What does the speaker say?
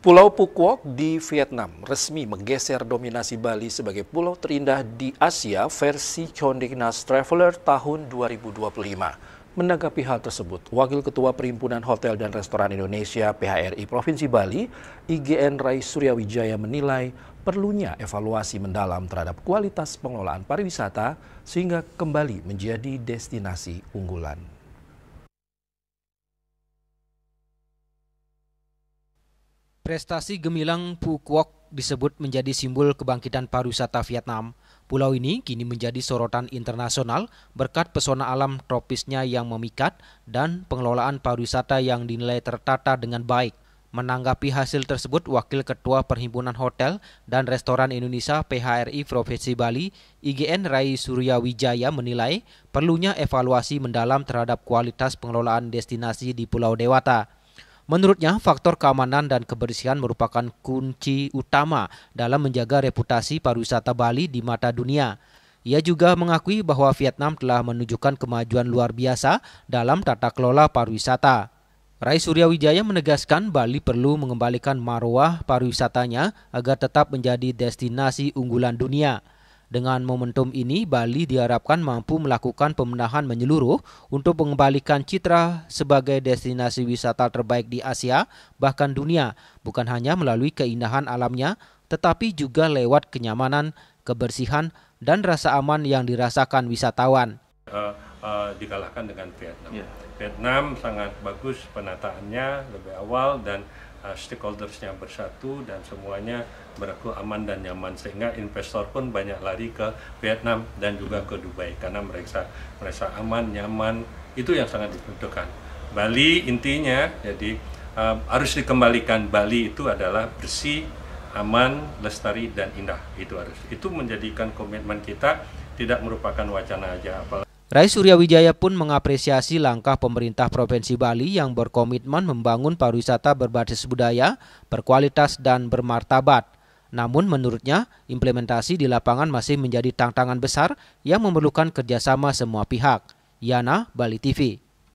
Pulau Phuquoc di Vietnam resmi menggeser dominasi Bali sebagai pulau terindah di Asia versi Condé Nast Traveler tahun 2025. Menanggapi hal tersebut, Wakil Ketua Perhimpunan Hotel dan Restoran Indonesia (PHRI) Provinsi Bali, IGN Rai Suryawijaya menilai perlunya evaluasi mendalam terhadap kualitas pengelolaan pariwisata sehingga kembali menjadi destinasi unggulan. Prestasi gemilang Phuquoc disebut menjadi simbol kebangkitan pariwisata Vietnam. Pulau ini kini menjadi sorotan internasional berkat pesona alam tropisnya yang memikat dan pengelolaan pariwisata yang dinilai tertata dengan baik. Menanggapi hasil tersebut, Wakil Ketua Perhimpunan Hotel dan Restoran Indonesia (PHRI) Provinsi Bali, IGN Rai Suryawijaya menilai perlunya evaluasi mendalam terhadap kualitas pengelolaan destinasi di Pulau Dewata. Menurutnya, faktor keamanan dan kebersihan merupakan kunci utama dalam menjaga reputasi pariwisata Bali di mata dunia. Ia juga mengakui bahwa Vietnam telah menunjukkan kemajuan luar biasa dalam tata kelola pariwisata. Rai Suryawijaya menegaskan Bali perlu mengembalikan marwah pariwisatanya agar tetap menjadi destinasi unggulan dunia. Dengan momentum ini, Bali diharapkan mampu melakukan pembenahan menyeluruh untuk mengembalikan citra sebagai destinasi wisata terbaik di Asia, bahkan dunia, bukan hanya melalui keindahan alamnya, tetapi juga lewat kenyamanan, kebersihan, dan rasa aman yang dirasakan wisatawan. Dikalahkan dengan Vietnam. Vietnam sangat bagus penataannya lebih awal dan stakeholdersnya bersatu dan semuanya berlaku aman dan nyaman sehingga investor pun banyak lari ke Vietnam dan juga ke Dubai karena mereka aman, nyaman, itu yang sangat dibutuhkan. Bali intinya jadi harus dikembalikan. Bali itu adalah bersih, aman, lestari dan indah. Itu menjadikan komitmen kita, tidak merupakan wacana aja. Rai Suryawijaya pun mengapresiasi langkah pemerintah Provinsi Bali yang berkomitmen membangun pariwisata berbasis budaya, berkualitas dan bermartabat. Namun menurutnya, implementasi di lapangan masih menjadi tantangan besar yang memerlukan kerjasama semua pihak. Yana, Bali TV.